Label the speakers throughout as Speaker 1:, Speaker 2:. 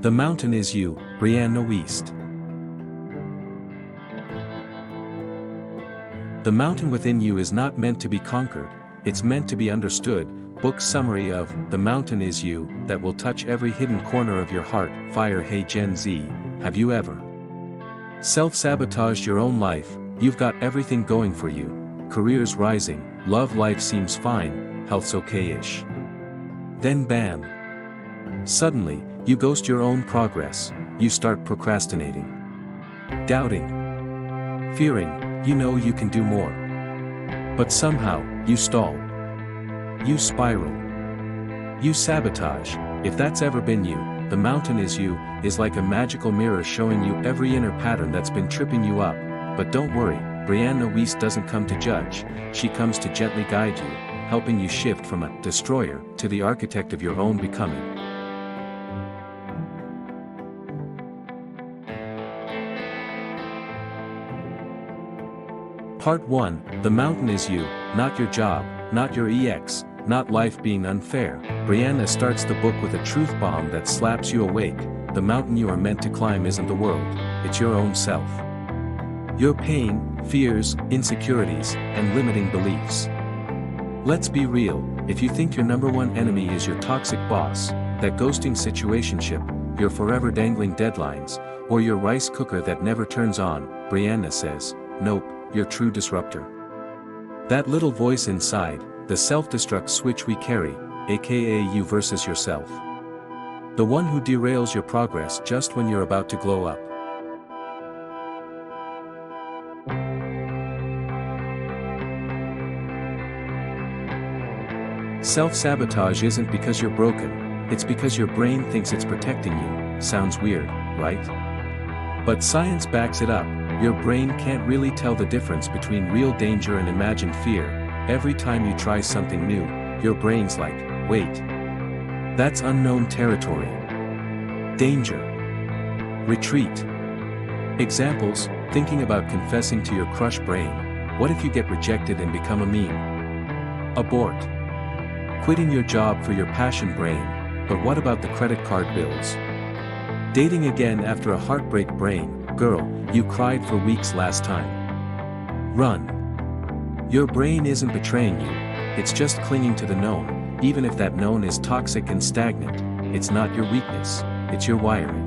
Speaker 1: The mountain is you, Brianna Wiest. The mountain within you is not meant to be conquered, it's meant to be understood. Book summary of The Mountain Is You that will touch every hidden corner of your heart. Fire. Hey Gen Z, have you ever self-sabotaged your own life? You've got everything going for you. Career's rising, love life seems fine, health's okay-ish. Then bam! Suddenly, you ghost your own progress, you start procrastinating. Doubting. Fearing, you know you can do more. But somehow, you stall. You spiral. You sabotage. If that's ever been you, The Mountain Is You is like a magical mirror showing you every inner pattern that's been tripping you up. But don't worry, Brianna Wiest doesn't come to judge, she comes to gently guide you, helping you shift from a destroyer to the architect of your own becoming. Part 1, The Mountain Is You, not your job, not your ex, not life being unfair. Brianna starts the book with a truth bomb that slaps you awake. The mountain you are meant to climb isn't the world, it's your own self. Your pain, fears, insecurities, and limiting beliefs. Let's be real, if you think your number one enemy is your toxic boss, that ghosting situationship, your forever dangling deadlines, or your rice cooker that never turns on, Brianna says, nope, your true disruptor. That little voice inside, the self-destruct switch we carry, aka you versus yourself. The one who derails your progress just when you're about to glow up. Self-sabotage isn't because you're broken, it's because your brain thinks it's protecting you. Sounds weird, right? But science backs it up. Your brain can't really tell the difference between real danger and imagined fear. Every time you try something new, your brain's like, wait. That's unknown territory. Danger. Retreat. Examples, thinking about confessing to your crush brain. What if you get rejected and become a meme? Abort. Quitting your job for your passion brain, but what about the credit card bills? Dating again after a heartbreak brain. Girl, you cried for weeks last time. Run. Your brain isn't betraying you, it's just clinging to the known, even if that known is toxic and stagnant. It's not your weakness, it's your wiring.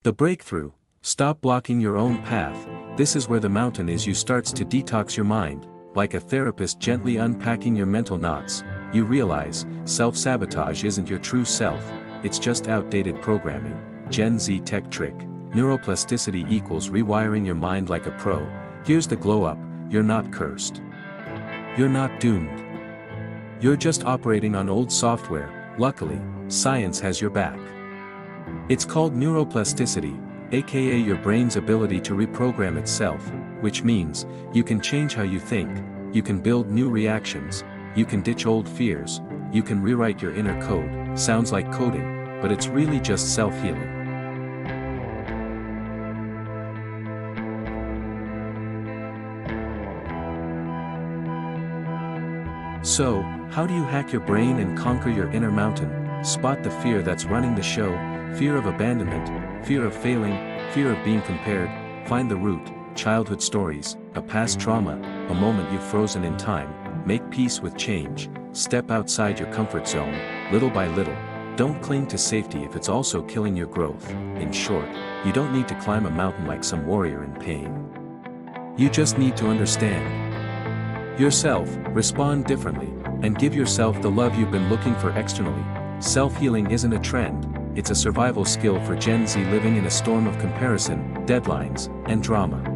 Speaker 1: The breakthrough, stop blocking your own path. This is where The Mountain Is You starts to detox your mind. Like a therapist gently unpacking your mental knots, you realize, self-sabotage isn't your true self, it's just outdated programming. Gen Z tech trick, neuroplasticity equals rewiring your mind like a pro. Here's the glow up, you're not cursed. You're not doomed. You're just operating on old software. Luckily, science has your back. It's called neuroplasticity, aka your brain's ability to reprogram itself, which means, you can change how you think, you can build new reactions, you can ditch old fears, you can rewrite your inner code. Sounds like coding, but it's really just self-healing. So, how do you hack your brain and conquer your inner mountain? Spot the fear that's running the show, fear of abandonment, fear of failing, fear of being compared. Find the root, childhood stories, a past trauma, a moment you've frozen in time. Make peace with change, step outside your comfort zone, little by little. Don't cling to safety if it's also killing your growth. In short, you don't need to climb a mountain like some warrior in pain. You just need to understand yourself, respond differently, and give yourself the love you've been looking for externally. Self-healing isn't a trend, it's a survival skill for Gen Z living in a storm of comparison, deadlines, and drama.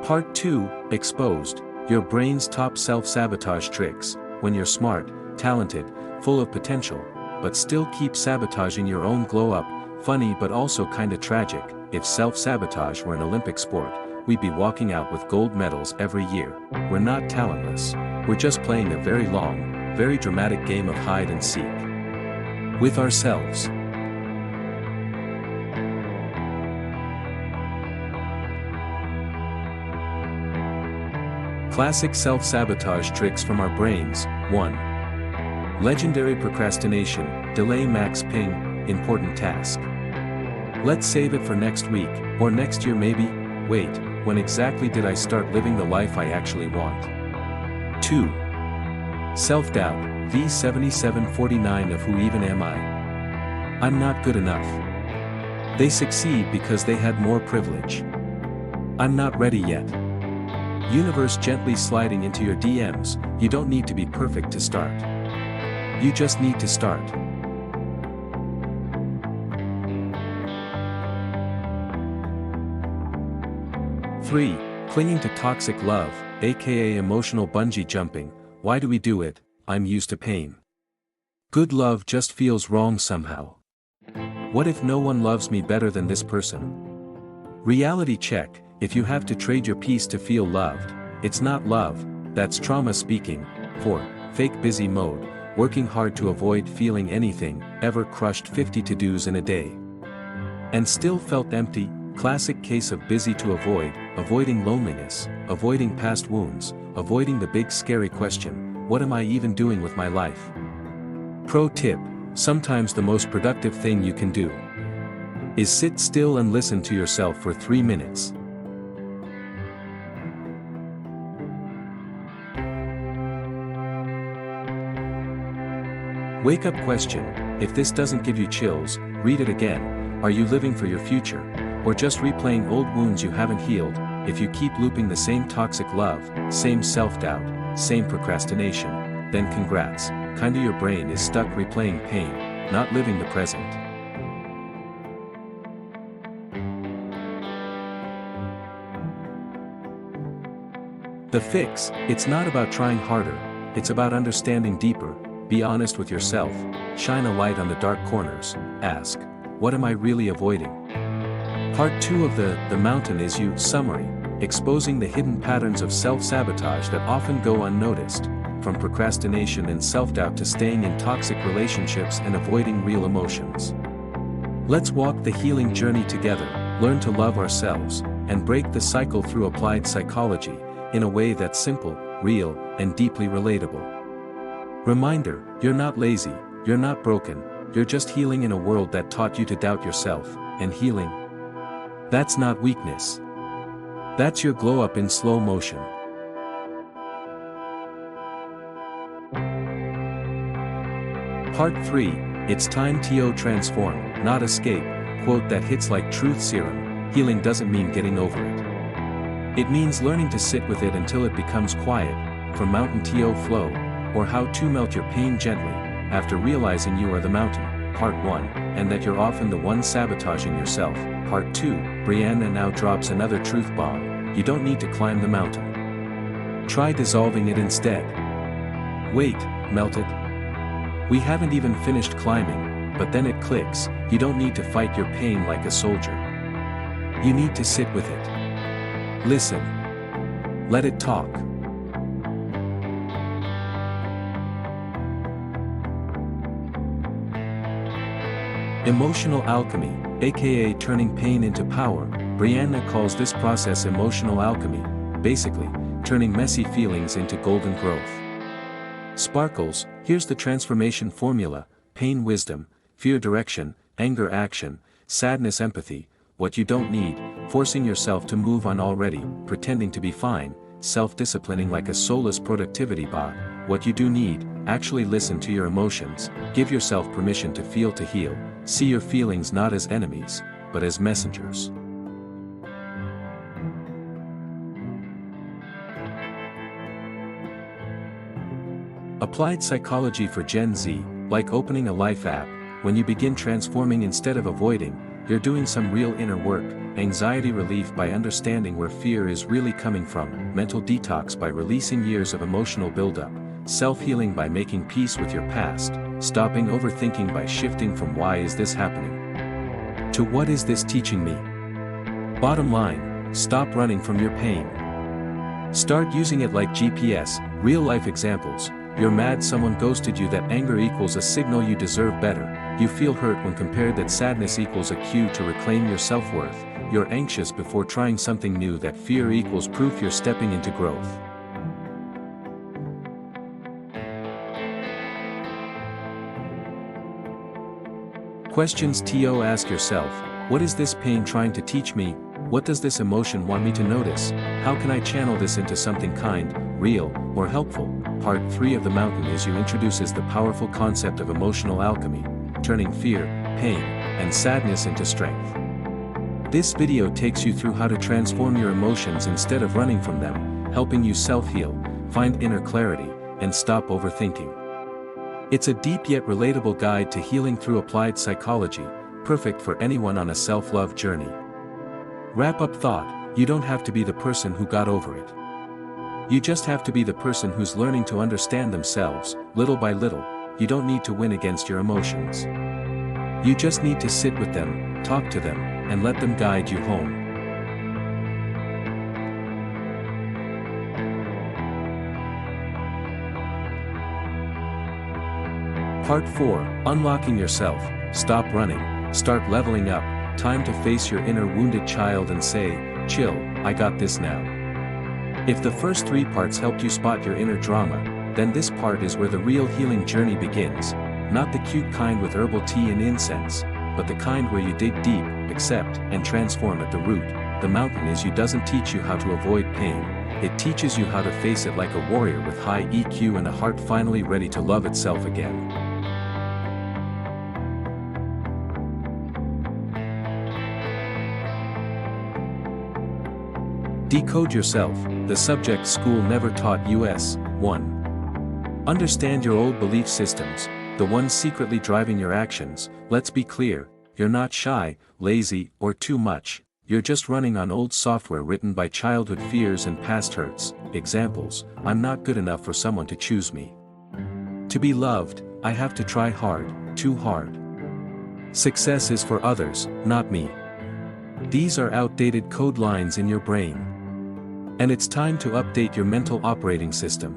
Speaker 1: Part 2, Exposed, your brain's top self-sabotage tricks. When you're smart, talented, full of potential, but still keep sabotaging your own glow-up. Funny but also kinda tragic, if self-sabotage were an Olympic sport, we'd be walking out with gold medals every year. We're not talentless, we're just playing a very long, very dramatic game of hide and seek with ourselves. Classic self-sabotage tricks from our brains. 1. Legendary procrastination, delay max ping, important task. Let's save it for next week, or next year maybe. Wait, when exactly did I start living the life I actually want? 2. Self-doubt, V7749 of who even am I? I'm not good enough. They succeed because they had more privilege. I'm not ready yet. Universe gently sliding into your DMs, you don't need to be perfect to start. You just need to start. 3. Clinging to toxic love, aka emotional bungee jumping. Why do we do it? I'm used to pain. Good love just feels wrong somehow. What if no one loves me better than this person? Reality check, if you have to trade your peace to feel loved, it's not love, that's trauma speaking. 4. Fake busy mode, working hard to avoid feeling anything, ever crushed 50 to-dos in a day and still felt empty? Classic case of busy to avoid, avoiding loneliness, avoiding past wounds, avoiding the big scary question, what am I even doing with my life? Pro tip, sometimes the most productive thing you can do is sit still and listen to yourself for 3 minutes. Wake up question, if this doesn't give you chills, read it again. Are you living for your future, or just replaying old wounds you haven't healed? If you keep looping the same toxic love, same self-doubt, same procrastination, then congrats, kinda your brain is stuck replaying pain, not living the present. The fix, it's not about trying harder, it's about understanding deeper. Be honest with yourself, shine a light on the dark corners, ask, what am I really avoiding? Part 2 of the Mountain Is You summary, exposing the hidden patterns of self-sabotage that often go unnoticed, from procrastination and self-doubt to staying in toxic relationships and avoiding real emotions. Let's walk the healing journey together, learn to love ourselves, and break the cycle through applied psychology, in a way that's simple, real, and deeply relatable. Reminder, you're not lazy, you're not broken, you're just healing in a world that taught you to doubt yourself, and healing, that's not weakness. That's your glow up in slow motion. Part 3, it's time to transform, not escape. Quote that hits like truth serum, healing doesn't mean getting over it. It means learning to sit with it until it becomes quiet, from Mountain to Flow, or how to melt your pain gently, after realizing you are the mountain. Part 1, and that you're often the one sabotaging yourself. Part 2, Brianna now drops another truth bomb, you don't need to climb the mountain. Try dissolving it instead. Wait, melt it? We haven't even finished climbing, but then it clicks, you don't need to fight your pain like a soldier. You need to sit with it. Listen. Let it talk. Emotional alchemy, aka turning pain into power. Brianna calls this process emotional alchemy, basically, turning messy feelings into golden growth. Sparkles, here's the transformation formula: pain wisdom, fear direction, anger action, sadness empathy, what you don't need, forcing yourself to move on already, pretending to be fine, self-disciplining like a soulless productivity bot, what you do need, actually listen to your emotions, give yourself permission to feel to heal, see your feelings not as enemies, but as messengers. Applied psychology for Gen Z, like opening a life app, when you begin transforming instead of avoiding, you're doing some real inner work, anxiety relief by understanding where fear is really coming from, mental detox by releasing years of emotional buildup, self-healing by making peace with your past, stopping overthinking by shifting from why is this happening to what is this teaching me. Bottom line, stop running from your pain. Start using it like GPS, real-life examples. You're mad someone ghosted you, that anger equals a signal you deserve better. You feel hurt when compared, that sadness equals a cue to reclaim your self-worth. You're anxious before trying something new, that fear equals proof you're stepping into growth. Questions to ask yourself: what is this pain trying to teach me? What does this emotion want me to notice? How can I channel this into something kind, real, or helpful? Part 3 of The Mountain Is You introduces the powerful concept of emotional alchemy, turning fear, pain, and sadness into strength. This video takes you through how to transform your emotions instead of running from them, helping you self-heal, find inner clarity, and stop overthinking. It's a deep yet relatable guide to healing through applied psychology, perfect for anyone on a self-love journey. Wrap-up thought: you don't have to be the person who got over it. You just have to be the person who's learning to understand themselves, little by little. You don't need to win against your emotions. You just need to sit with them, talk to them, and let them guide you home. Part 4: Unlocking Yourself. Stop running, start leveling up. Time to face your inner wounded child and say, "Chill, I got this now." If the first 3 parts helped you spot your inner drama, then this part is where the real healing journey begins. Not the cute kind with herbal tea and incense, but the kind where you dig deep, accept, and transform at the root. The Mountain Is You doesn't teach you how to avoid pain. It teaches you how to face it like a warrior with high EQ and a heart finally ready to love itself again. Decode Yourself, the subject school never taught us. 1. Understand your old belief systems, the ones secretly driving your actions. Let's be clear, you're not shy, lazy, or too much. You're just running on old software written by childhood fears and past hurts. Examples: I'm not good enough for someone to choose me. To be loved, I have to try hard, too hard. Success is for others, not me. These are outdated code lines in your brain. And it's time to update your mental operating system.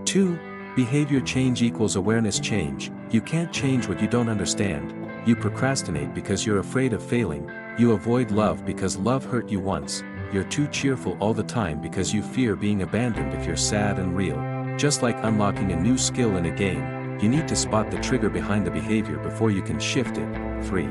Speaker 1: 2. Behavior change equals awareness change. You can't change what you don't understand. You procrastinate because you're afraid of failing. You avoid love because love hurt you once. You're too cheerful all the time because you fear being abandoned if you're sad and real. Just like unlocking a new skill in a game, you need to spot the trigger behind the behavior before you can shift it. 3.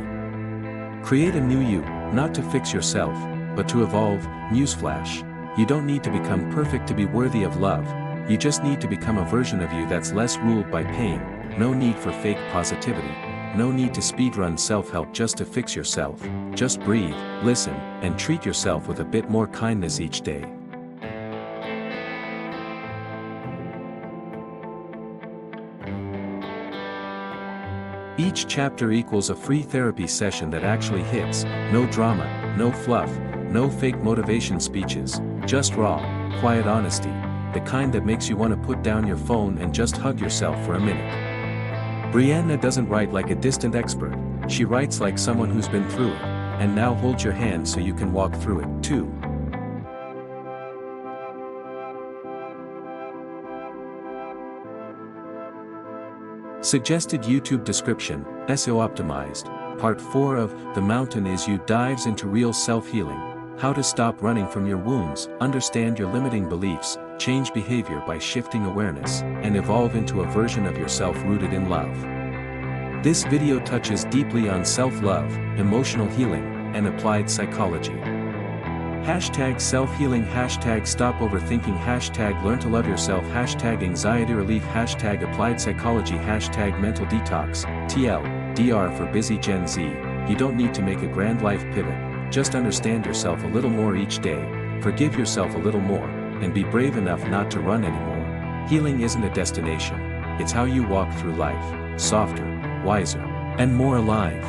Speaker 1: Create a new you, not to fix yourself, but to evolve. Newsflash: you don't need to become perfect to be worthy of love. You just need to become a version of you that's less ruled by pain. No need for fake positivity. No need to speedrun self-help just to fix yourself. Just breathe, listen, and treat yourself with a bit more kindness each day. Each chapter equals a free therapy session that actually hits. No drama, no fluff, no fake motivation speeches, just raw, quiet honesty, the kind that makes you want to put down your phone and just hug yourself for a minute. Brianna doesn't write like a distant expert, she writes like someone who's been through it, and now hold your hand so you can walk through it, too. Suggested YouTube description: SEO optimized. Part 4 of The Mountain Is You dives into real self-healing. How to stop running from your wounds, understand your limiting beliefs, change behavior by shifting awareness, and evolve into a version of yourself rooted in love. This video touches deeply on self-love, emotional healing, and applied psychology. Hashtag self-healing, hashtag stop overthinking, hashtag learn to love yourself, hashtag anxiety relief, hashtag applied psychology, hashtag mental detox. TLDR for busy Gen Z: you don't need to make a grand life pivot, just understand yourself a little more each day, forgive yourself a little more, and be brave enough not to run anymore. Healing isn't a destination, it's how you walk through life, softer, wiser, and more alive.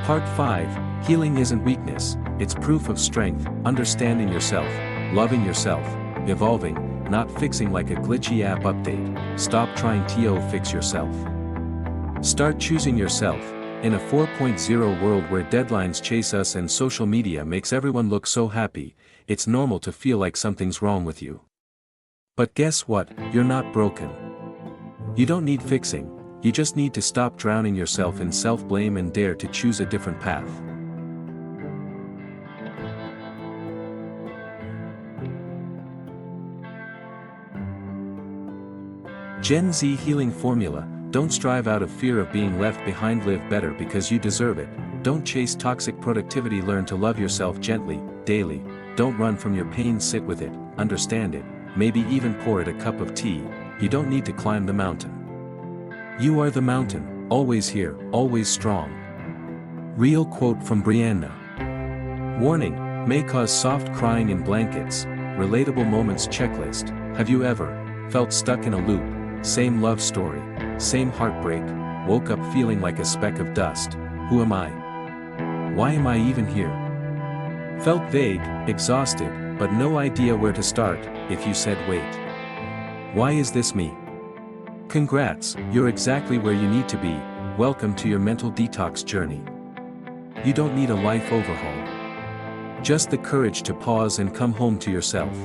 Speaker 1: Part 5: Healing isn't weakness, it's proof of strength. Understanding yourself, loving yourself, evolving, not fixing like a glitchy app update. Stop trying to fix yourself. Start choosing yourself. In a 4.0 world where deadlines chase us and social media makes everyone look so happy, it's normal to feel like something's wrong with you. But guess what? You're not broken. You don't need fixing, You just need to stop drowning yourself in self-blame and dare to choose a different path. Gen Z Healing Formula: don't strive out of fear of being left behind, live better because you deserve it. Don't chase toxic productivity, learn to love yourself gently, daily. Don't run from your pain, sit with it, understand it, maybe even pour it a cup of tea. You don't need to climb the mountain. You are the mountain, always here, always strong. Real quote from Brianna. Warning: may cause soft crying in blankets. Relatable moments checklist. Have you ever felt stuck in a loop? Same love story, same heartbreak, woke up feeling like a speck of dust. Who am I? Why am I even here? Felt vague, exhausted, but no idea where to start. If you said wait, why is this me? Congrats, you're exactly where you need to be. Welcome to your mental detox journey. You don't need a life overhaul. Just the courage to pause and come home to yourself.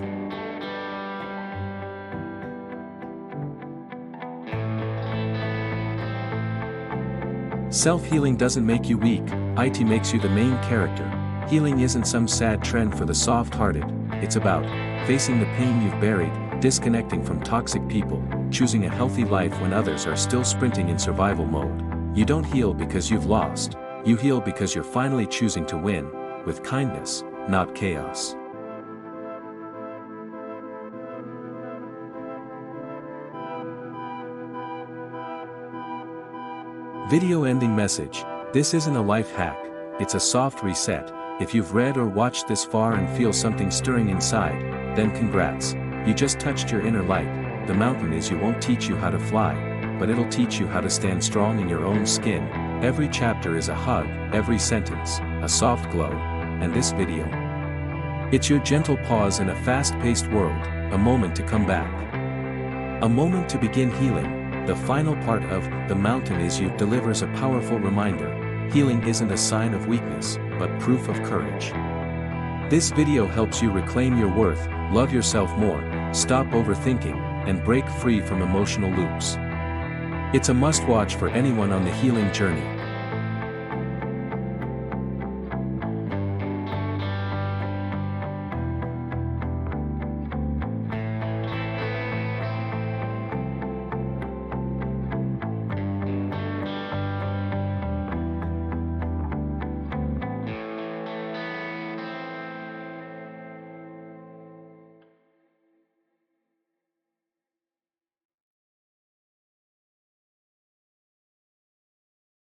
Speaker 1: Self-healing doesn't make you weak, it makes you the main character. Healing isn't some sad trend for the soft-hearted, it's about facing the pain you've buried, disconnecting from toxic people, choosing a healthy life when others are still sprinting in survival mode. You don't heal because you've lost, you heal because you're finally choosing to win, with kindness, not chaos. Video ending message: this isn't a life hack, it's a soft reset. If you've read or watched this far and feel something stirring inside, then congrats, you just touched your inner light. The mountain is you won't teach you how to fly, but it'll teach you how to stand strong in your own skin. Every chapter is a hug, every sentence, a soft glow, and this video, it's your gentle pause in a fast-paced world, a moment to come back. A moment to begin healing. The final part of The Mountain Is You delivers a powerful reminder. Healing isn't a sign of weakness, but proof of courage. This video helps you reclaim your worth, love yourself more, stop overthinking, and break free from emotional loops. It's a must-watch for anyone on the healing journey.